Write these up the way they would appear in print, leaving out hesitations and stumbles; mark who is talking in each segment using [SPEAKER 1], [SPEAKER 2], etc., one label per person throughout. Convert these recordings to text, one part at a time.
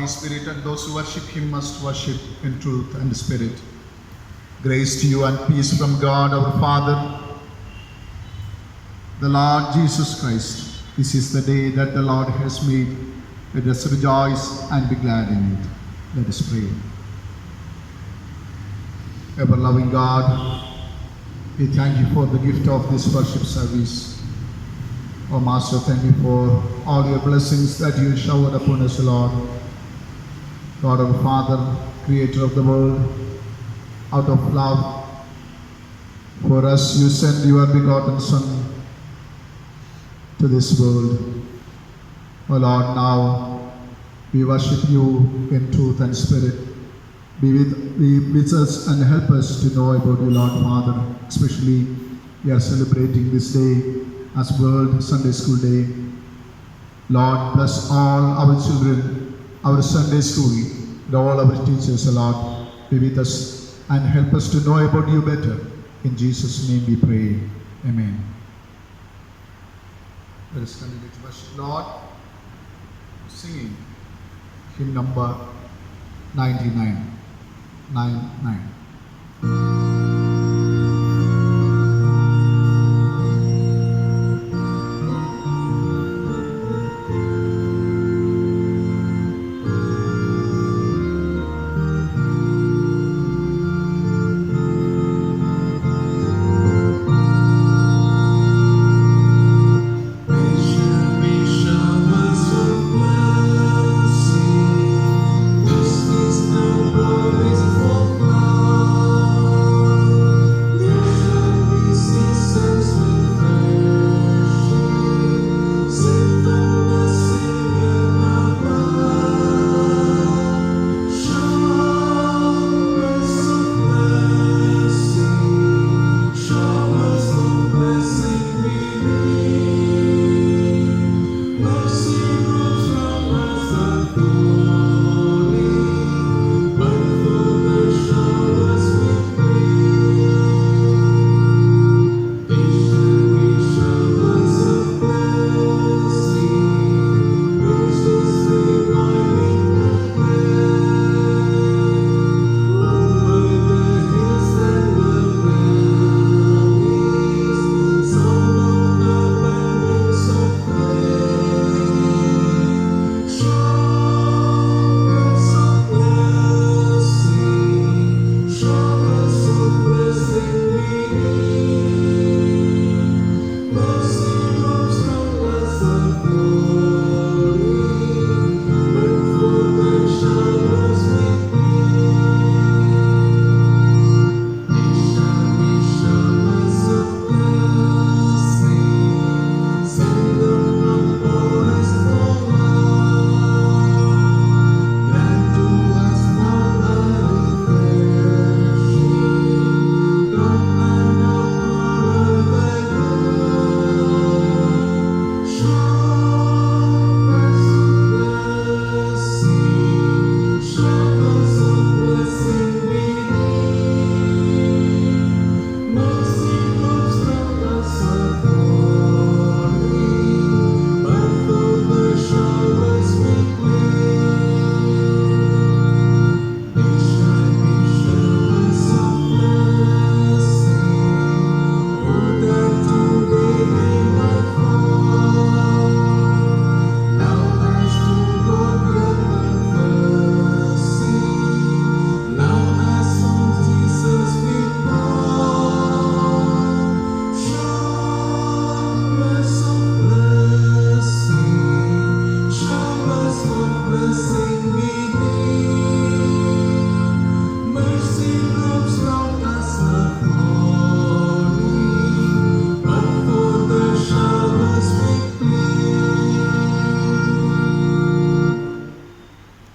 [SPEAKER 1] Spirit, and those who worship him must worship in truth and spirit. Grace to you and peace from God our Father, the Lord Jesus Christ. This is the day that the Lord has made. Let us rejoice and be glad in it. Let us pray. Ever-loving God, we thank you for the gift of this worship service. Oh Master, thank you for all your blessings that you showered upon us, Lord. God our Father, Creator of the world, out of love for us, you sent your begotten Son to this world. Oh Lord, now we worship you in truth and spirit. Be with us and help us to know about you, Lord Father. Especially we are celebrating this day as World Sunday School Day. Lord, bless all our children, our Sunday school, and all our teachers, Lord. Be with us and help us to know about you better. In Jesus' name we pray. Amen. Let us continue to worship Lord, singing hymn number 99. 99.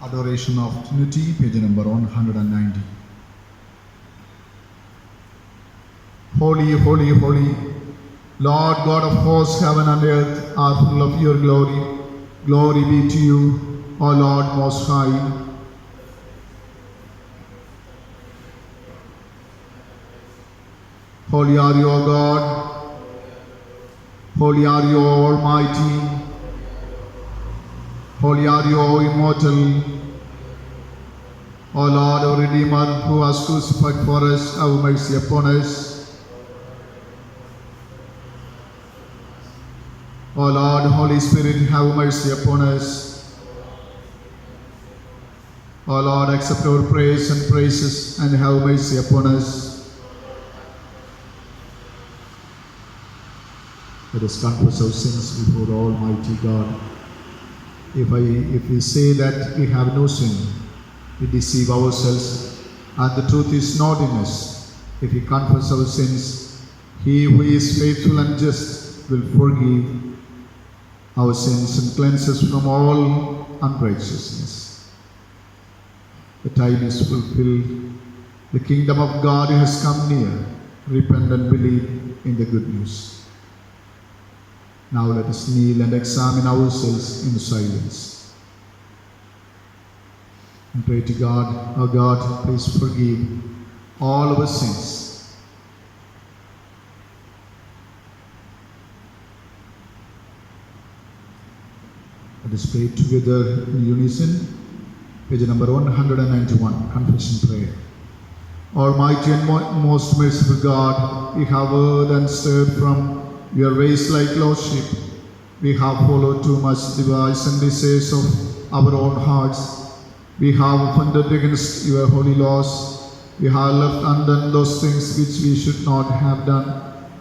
[SPEAKER 1] Adoration of Trinity, page number 190. Holy, holy, holy, Lord God of hosts, heaven and earth are full of your glory. Glory be to you, O Lord Most High. Holy are you, O God. Holy are you, O Almighty. Holy are you, O immortal. O Lord, our Redeemer, who was crucified for us, have mercy upon us. O Lord, Holy Spirit, have mercy upon us. O Lord, accept our praise and praises and have mercy upon us. Let us confess our sins before Almighty God. If we say that we have no sin, we deceive ourselves, and the truth is not in us. If we confess our sins, He who is faithful and just will forgive our sins and cleanse us from all unrighteousness. The time is fulfilled. The kingdom of God has come near. Repent and believe in the good news. Now let us kneel and examine ourselves in silence. And pray to God, our God, please forgive all our sins. Let us pray together in unison. Page number 191, Confession Prayer. Almighty and most merciful God, we have heard and stirred from your ways like lost sheep. We have followed too much the device and desires of our own hearts. We have offended against your holy laws. We have left undone those things which we should not have done,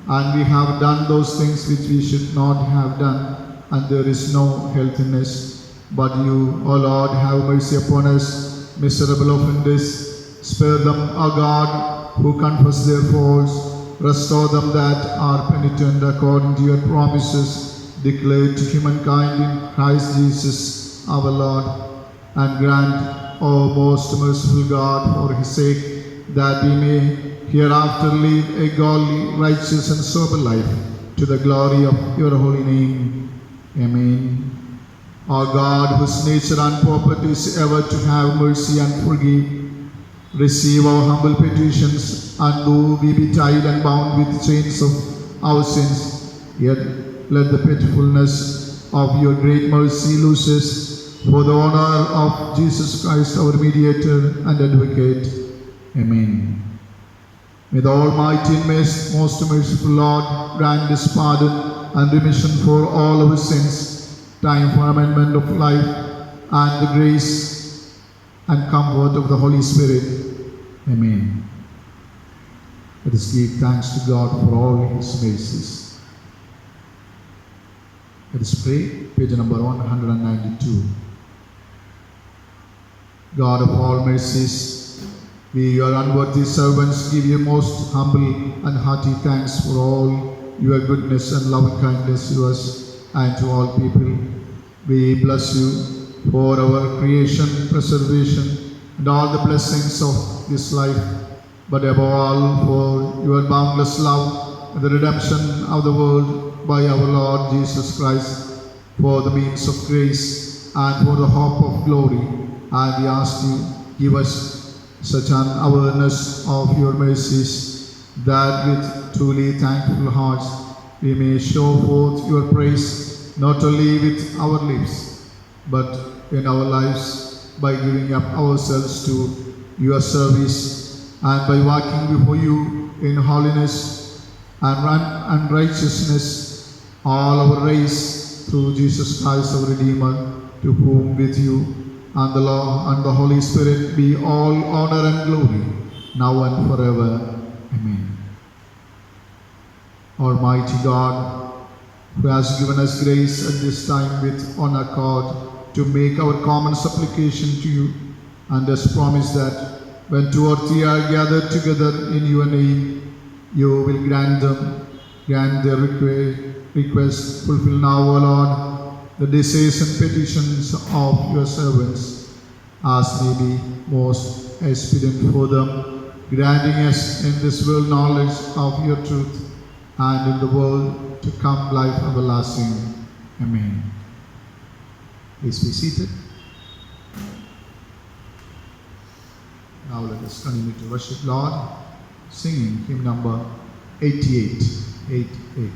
[SPEAKER 1] and we have done those things which we should not have done, and there is no health in us. But you, O Lord, have mercy upon us, miserable offenders. Spare them, O God, who confess their faults. Restore them that are penitent according to your promises, declared to humankind in Christ Jesus our Lord. And grant, O most merciful God, for his sake, that we may hereafter live a godly, righteous, and sober life, to the glory of your holy name. Amen. O God, whose nature and property is ever to have mercy and forgive, receive our humble petitions, and though we be tied and bound with chains of our sins, yet let the pitifulness of your great mercy loose us, for the honor of Jesus Christ, our mediator and advocate. Amen. May the Almighty and most merciful Lord grant us pardon and remission for all our sins, time for amendment of life, and the grace and comfort of the Holy Spirit. Amen. Let us give thanks to God for all his mercies. Let us pray. Page number 192. God of all mercies, we, your unworthy servants, give you most humble and hearty thanks for all your goodness and loving kindness to us and to all people. We bless you for our creation, preservation, and all the blessings of this life, but above all for your boundless love and the redemption of the world by our Lord Jesus Christ, for the means of grace and for the hope of glory. And we ask you, give us such an awareness of your mercies, that with truly thankful hearts we may show forth your praise, not only with our lips, but in our lives, by giving up ourselves to your service, and by walking before you in holiness and righteousness all our race, through Jesus Christ our Redeemer, to whom with you and the Lord and the Holy Spirit be all honor and glory, now and forever. Amen. Almighty God, who has given us grace at this time with one accord to make our common supplication to you, and has promised that when two or three are gathered together in your name, you will grant their request. Fulfill now, O Lord, the desires and petitions of your servants, as may be most expedient for them, granting us in this world knowledge of your truth, and in the world to come life everlasting. Amen. Please be seated. Now let us continue to worship Lord, singing hymn number 88. 88.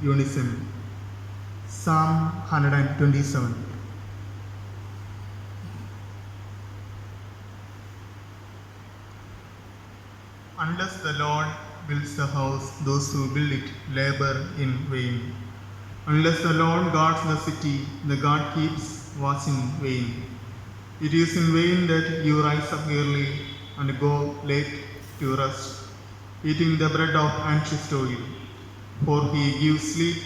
[SPEAKER 2] unison. Psalm 127. Unless the Lord builds the house, those who build it labor in vain. Unless the Lord guards the city, the guard keeps watch in vain. It is in vain that you rise up early and go late to rest, eating the bread of anxious toil, for he gives sleep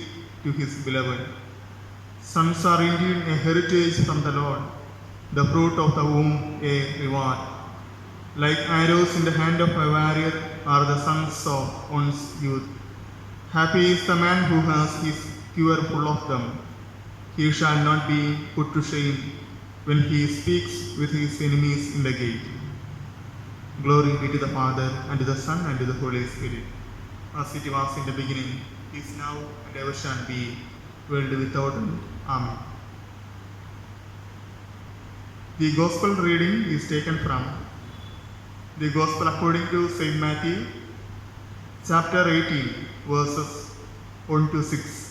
[SPEAKER 2] to his beloved. Sons are indeed a heritage from the Lord, the fruit of the womb a reward. Like arrows in the hand of a warrior are the sons of one's youth. Happy is the man who has his quiver full of them. He shall not be put to shame when he speaks with his enemies in the gate. Glory be to the Father, and to the Son, and to the Holy Spirit, as it was in the beginning, is now, and ever shall be, world without end. Amen. The Gospel reading is taken from the Gospel according to St. Matthew, chapter 18, verses 1 to 6.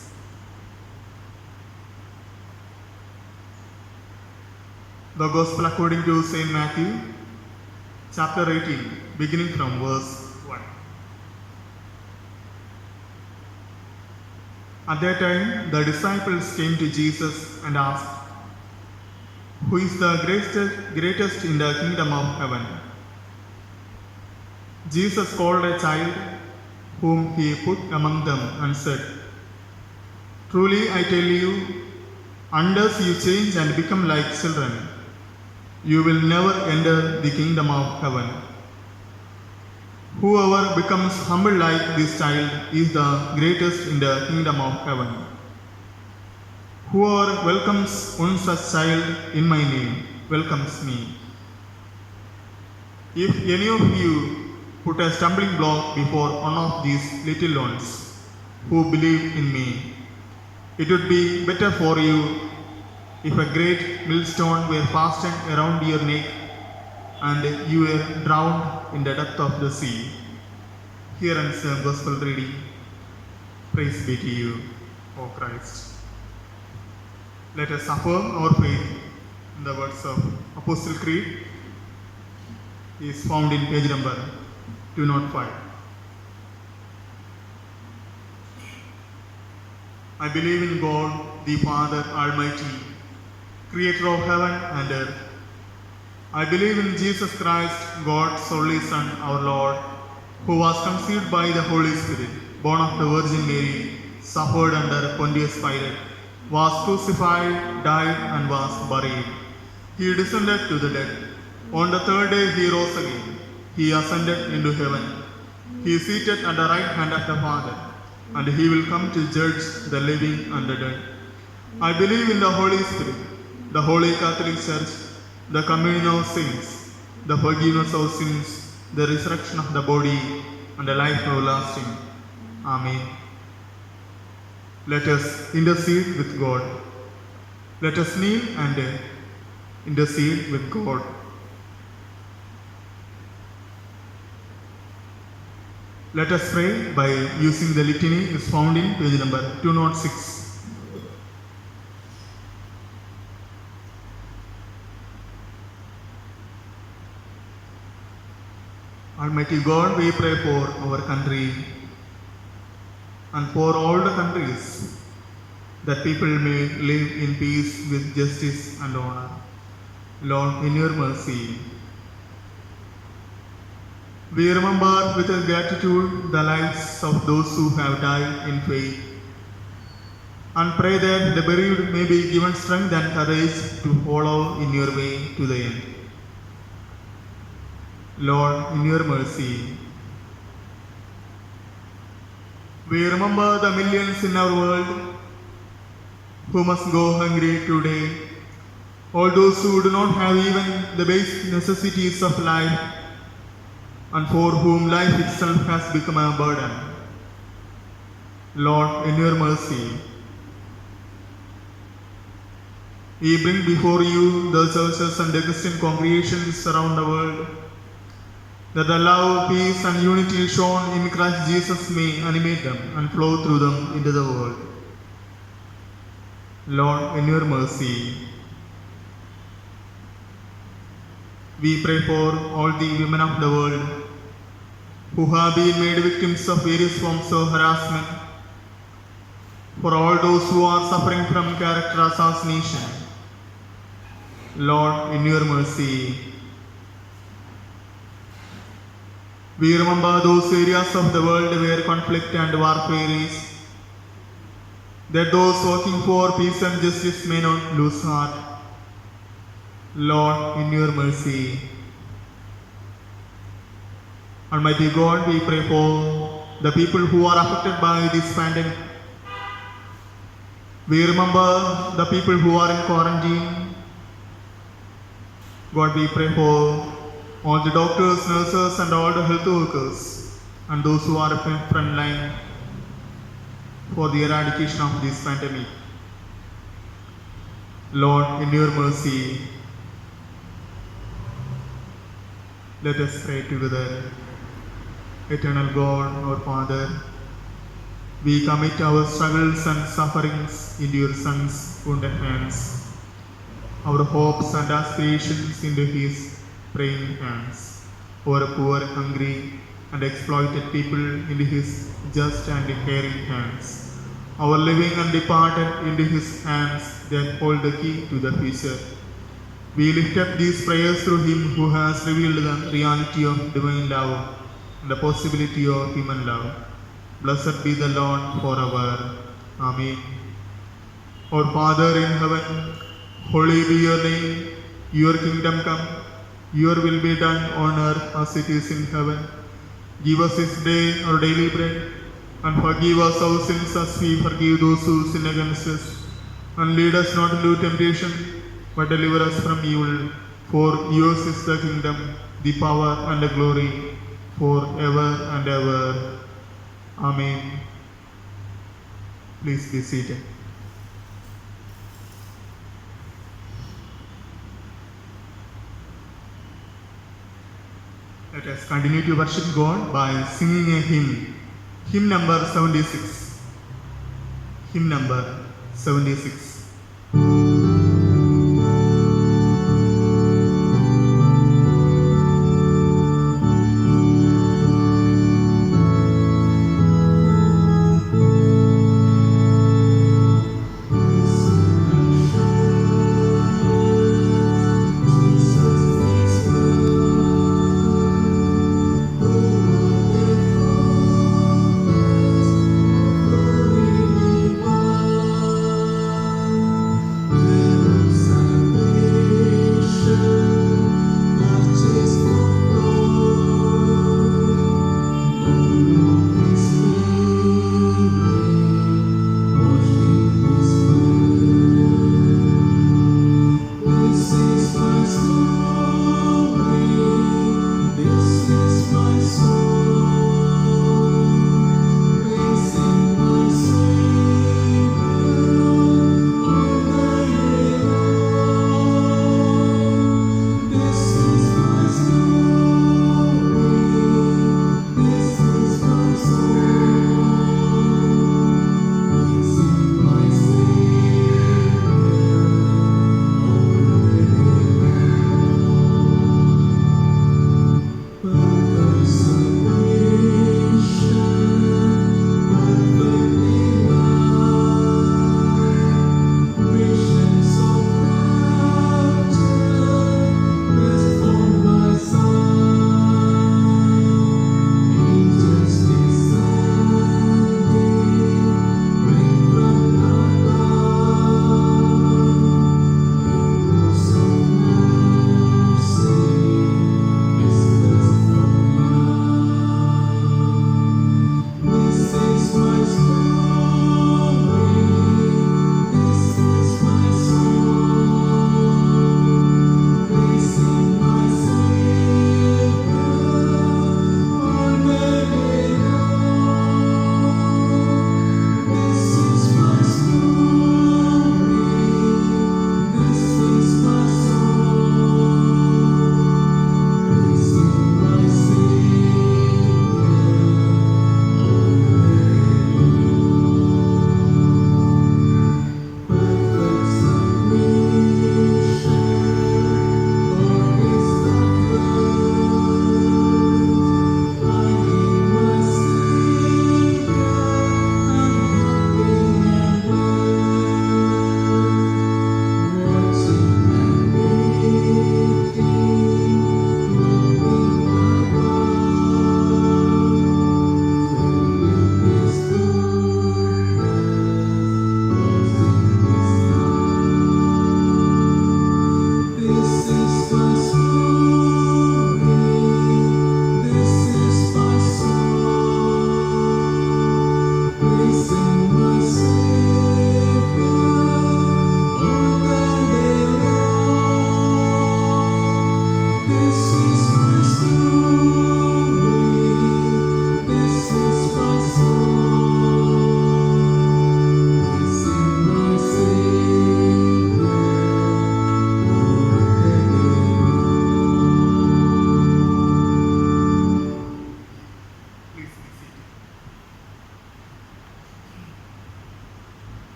[SPEAKER 2] The Gospel according to St. Matthew, chapter 18, beginning from verse 1. At that time, the disciples came to Jesus and asked, "Who is the greatest in the kingdom of heaven?" Jesus called a child whom he put among them and said, "Truly I tell you, unless you change and become like children, you will never enter the kingdom of heaven. Whoever becomes humble like this child is the greatest in the kingdom of heaven. Whoever welcomes one such child in my name welcomes me. If any of you put a stumbling block before one of these little ones who believe in me, it would be better for you if a great millstone were fastened around your neck and you were drowned in the depth of the sea." Here ends the Gospel reading. Praise be to you, O Christ. Let us affirm our faith in the words of Apostle Creed. It is found in page number 205. I believe in God, the Father Almighty, Creator of heaven and earth. I believe in Jesus Christ, God's only Son, our Lord, who was conceived by the Holy Spirit, born of the Virgin Mary, suffered under Pontius Pilate, was crucified, died, and was buried. He descended to the dead. On the third day he rose again. He ascended into heaven. He is seated at the right hand of the Father, and he will come to judge the living and the dead. I believe in the Holy Spirit, the Holy Catholic Church, the communion of saints, the forgiveness of sins, the resurrection of the body, and the life everlasting. Amen. Let us intercede with God. Let us kneel and intercede with God. Let us pray by using the litany is found in page number 206. Almighty God, we pray for our country and for all the countries, that people may live in peace with justice and honor. Lord, in your mercy, we remember with gratitude the lives of those who have died in faith, and pray that the bereaved may be given strength and courage to follow in your way to the end. Lord, in your mercy, we remember the millions in our world who must go hungry today, all those who do not have even the basic necessities of life, and for whom life itself has become a burden. Lord, in your mercy, we bring before you the churches and the Christian congregations around the world, that the love, peace, and unity shown in Christ Jesus may animate them and flow through them into the world. Lord, in your mercy, we pray for all the women of the world who have been made victims of various forms of harassment, for all those who are suffering from character assassination. Lord, in your mercy, we remember those areas of the world where conflict and warfare is, that those working for peace and justice may not lose heart. Lord, in your mercy. Almighty God, we pray for the people who are affected by this pandemic. We remember the people who are in quarantine. God, we pray for all the doctors, nurses, and all the health workers, and those who are in front line for the eradication of this pandemic. Lord, in your mercy, let us pray together. Eternal God, our Father, we commit our struggles and sufferings into your Son's wounded hands, our hopes and aspirations into his praying hands, our poor, hungry, and exploited people into his just and caring hands, our living and departed into his hands that hold the key to the future. We lift up these prayers through him who has revealed the reality of divine love and the possibility of human love. Blessed be the Lord forever. Amen. Our Father in heaven, holy be your name. Your kingdom come. Your will be done on earth as it is in heaven. Give us this day our daily bread, and forgive us our sins as we forgive those who sin against us. And lead us not into temptation, but deliver us from evil. For yours is the kingdom, the power, and the glory, forever and ever. Amen. Please be seated. Let us continue to worship God by singing a hymn. Hymn number 76. Hymn number 76.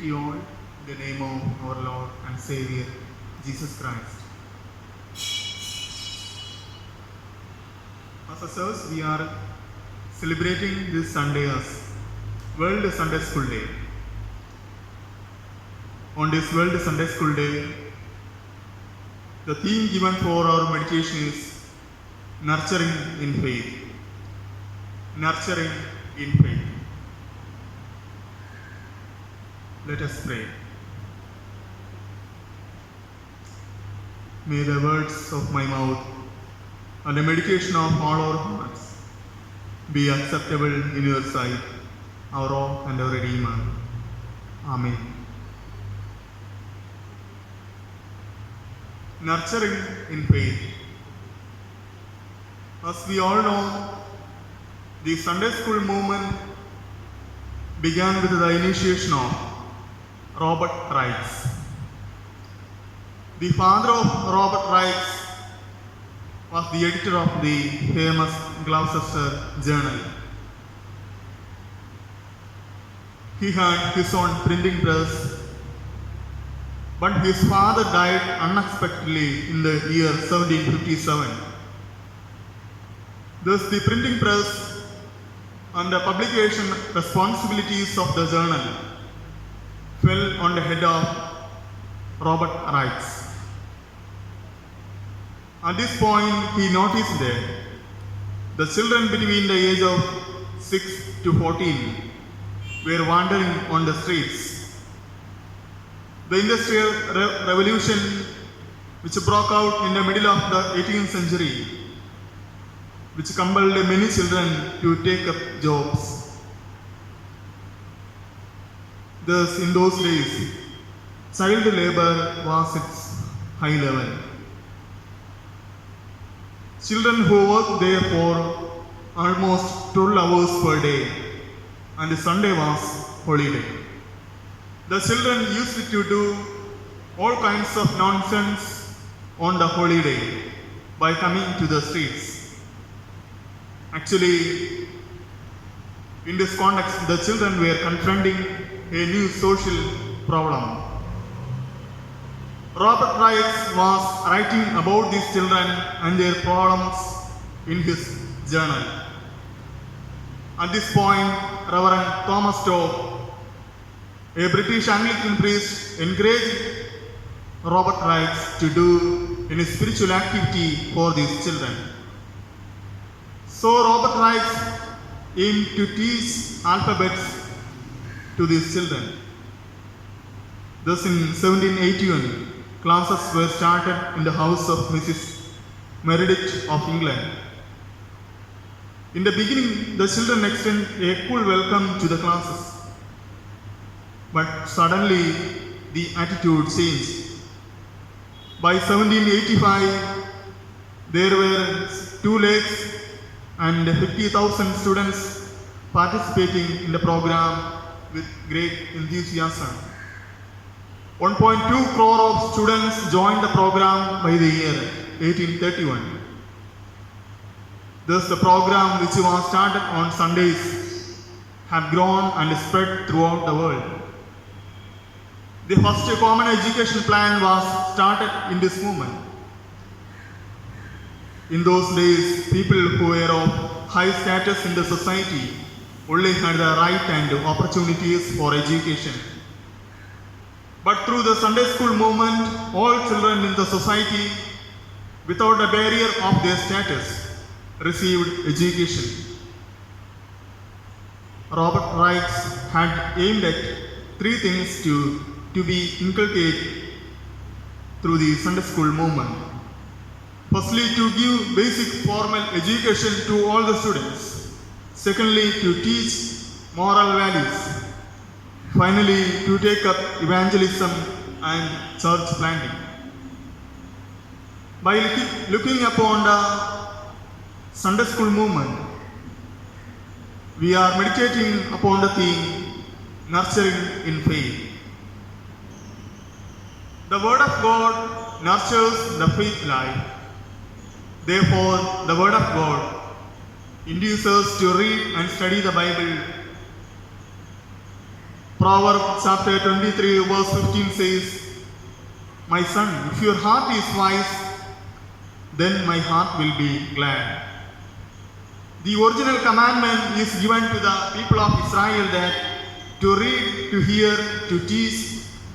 [SPEAKER 2] you all in the name of our Lord and Savior, Jesus Christ. As a church, we are celebrating this Sunday as World Sunday School Day. On this World Sunday School Day, the theme given for our meditation is Nurturing in Faith. Nurturing in Faith. Let us pray. May the words of my mouth and the meditation of all our hearts be acceptable in your sight, our rock and our Redeemer. Amen. Nurturing in faith. As we all know, the Sunday school movement began with the initiation of Robert Reitz. The father of Robert Reitz was the editor of the famous Gloucester Journal. He had his own printing press, but his father died unexpectedly in the year 1757. Thus, the printing press and the publication responsibilities of the journal fell on the head of Robert Reitz. At this point, he noticed that the children between the age of 6 to 14 were wandering on the streets. The Industrial Revolution, which broke out in the middle of the 18th century, which compelled many children to take up jobs. Thus, in those days, child labor was its high level. Children who worked there for almost 12 hours per day, and Sunday was holiday. The children used to do all kinds of nonsense on the holiday by coming to the streets. Actually, in this context, the children were confronting a new social problem. Robert Reitz was writing about these children and their problems in his journal. At this point, Reverend Thomas Tope, a British Anglican priest, encouraged Robert Reitz to do any spiritual activity for these children. So Robert Reitz aimed to teach alphabets to these children. Thus, in 1781, classes were started in the house of Mrs. Meredith of England. In the beginning, the children extended a cool welcome to the classes. But suddenly, the attitude changed. By 1785, there were 2 lakhs and 50,000 students participating in the program with great enthusiasm. 1.2 crore of students joined the program by the year 1831. Thus, the program, which was started on Sundays, have grown and spread throughout the world. The first common education plan was started in this movement. In those days, people who were of high status in the society only had the right and opportunities for education. But through the Sunday school movement, all children in the society, without a barrier of their status, received education. Robert Reitz had aimed at 3 things to be inculcated through the Sunday school movement. Firstly, to give basic formal education to all the students. Secondly, to teach moral values. Finally, to take up evangelism and church planting. By looking upon the Sunday school movement, we are meditating upon the theme, nurturing in faith. The Word of God nurtures the faith life. Therefore, the Word of God induces us to read and study the Bible Proverbs chapter 23 verse 15 says, "My son, if your heart is wise, then my heart will be glad." The original commandment is given to the people of Israel that to read, to hear, to teach,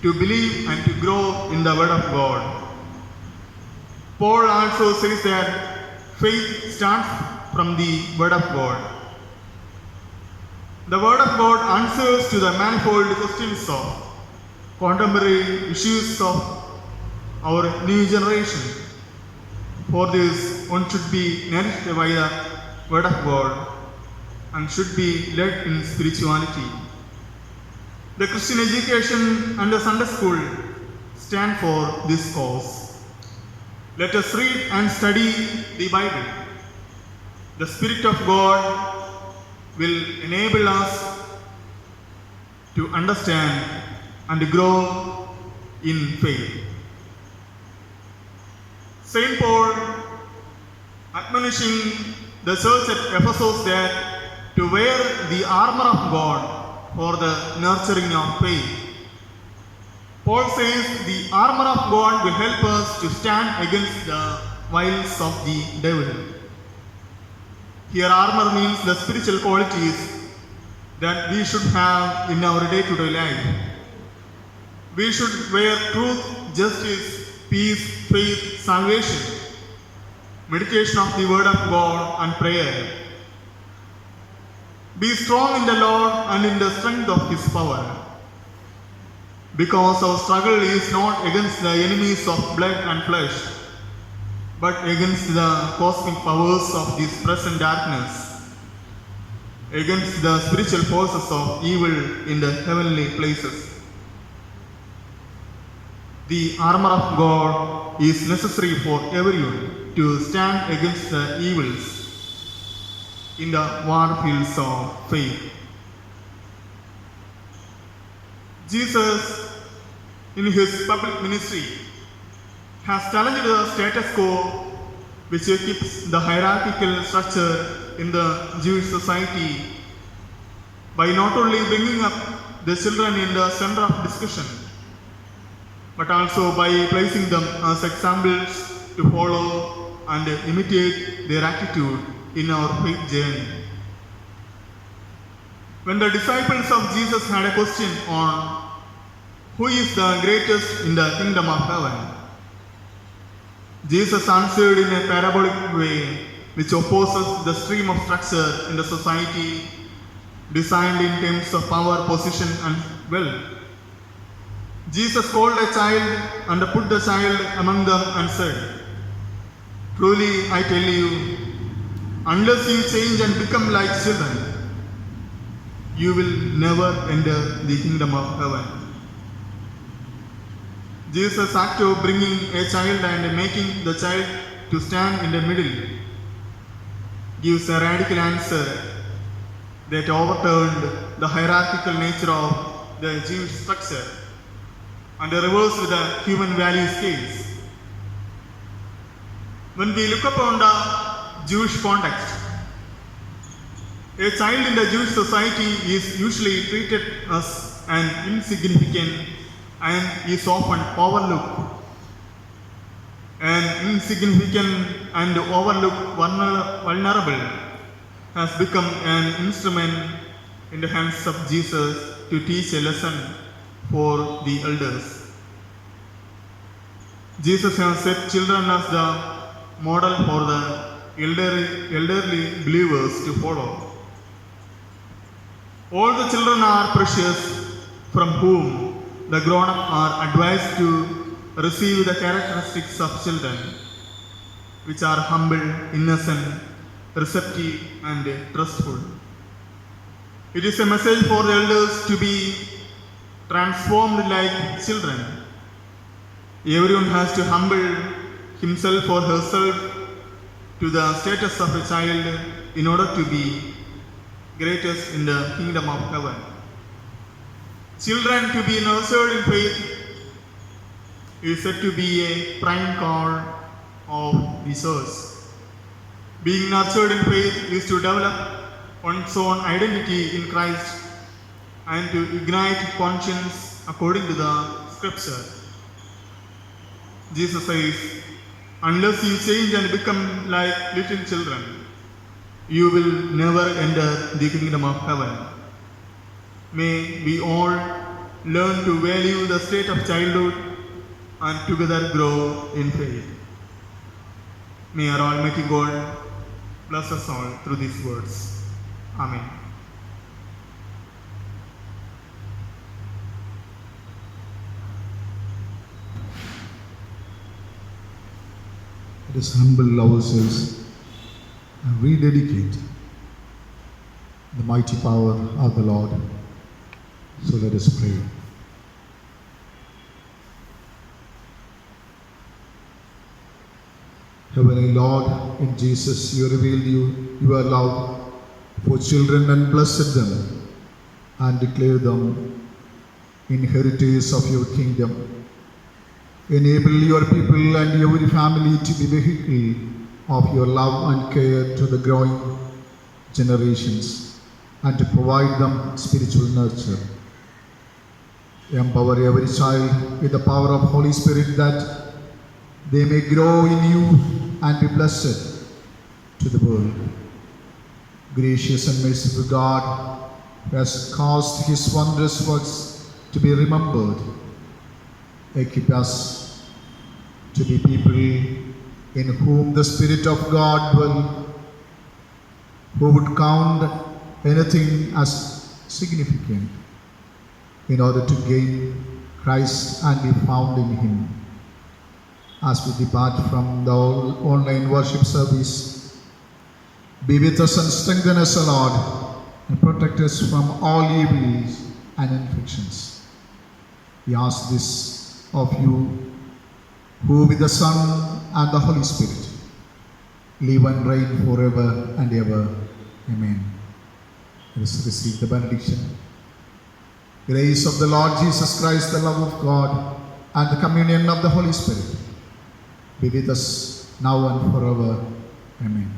[SPEAKER 2] to believe and to grow in the word of God. Paul also says that faith starts from the word of God. The word of God answers to the manifold questions of contemporary issues of our new generation. For this, one should be nourished by the word of God and should be led in spirituality. The Christian education and the Sunday school stand for this cause. Let us read and study the Bible. The Spirit of God will enable us to understand and grow in faith. Saint Paul, admonishing the church at Ephesus that to wear the armor of God for the nurturing of faith. Paul says the armor of God will help us to stand against the wiles of the devil. Here armor means the spiritual qualities that we should have in our day-to-day life. We should wear truth, justice, peace, faith, salvation, meditation of the word of God and prayer. Be strong in the Lord and in the strength of His power. Because our struggle is not against the enemies of blood and flesh, but against the cosmic powers of this present darkness, against the spiritual forces of evil in the heavenly places. The armor of God is necessary for everyone to stand against the evils in the war fields of faith. Jesus, in his public ministry, has challenged the status quo which keeps the hierarchical structure in the Jewish society by not only bringing up the children in the center of discussion, but also by placing them as examples to follow and imitate their attitude in our faith journey. When the disciples of Jesus had a question on who is the greatest in the kingdom of heaven, Jesus answered in a parabolic way which opposes the stream of structure in the society designed in terms of power, position and wealth. Jesus called a child and put the child among them and said, "Truly I tell you, unless you change and become like children, you will never enter the kingdom of heaven." Jesus' act of bringing a child and making the child to stand in the middle gives a radical answer that overturned the hierarchical nature of the Jewish structure and reversed the human value scales. When we look upon the Jewish context, a child in the Jewish society is usually treated as an insignificant and is often overlooked. An insignificant and overlooked vulnerable has become an instrument in the hands of Jesus to teach a lesson for the elders. Jesus has set children as the model for the elderly believers to follow. All the children are precious, from whom the grown-up are advised to receive the characteristics of children, which are humble, innocent, receptive and trustful. It is a message for the elders to be transformed like children. Everyone has to humble himself or herself to the status of a child in order to be greatest in the kingdom of heaven. Children to be nurtured in faith is said to be a prime call of the church. Being nurtured in faith is to develop one's own identity in Christ and to ignite conscience according to the scripture. Jesus says, unless you change and become like little children, you will never enter the kingdom of heaven. May we all learn to value the state of childhood and together grow in faith. May our Almighty God bless us all through these words. Amen.
[SPEAKER 1] Let us humble ourselves and rededicate the mighty power of the Lord. So let us pray. Heavenly Lord, in Jesus you revealed your love for children and blessed them and declared them inheritors of your kingdom. Enable your people and every family to be vehicle of your love and care to the growing generations and to provide them spiritual nurture. Empower every child with the power of Holy Spirit that they may grow in you and be blessed to the world. Gracious and merciful God, who has caused his wondrous works to be remembered, equip us to be people in whom the Spirit of God dwells, who would count anything as significant in order to gain Christ and be found in him. As we depart from the online worship service, be with us and strengthen us, O Lord, and protect us from all evils and infections. We ask this of you, who with the Son and the Holy Spirit live and reign forever and ever. Amen. Let us receive the benediction. Grace of the Lord Jesus Christ, the love of God, and the communion of the Holy Spirit be with us now and forever. Amen.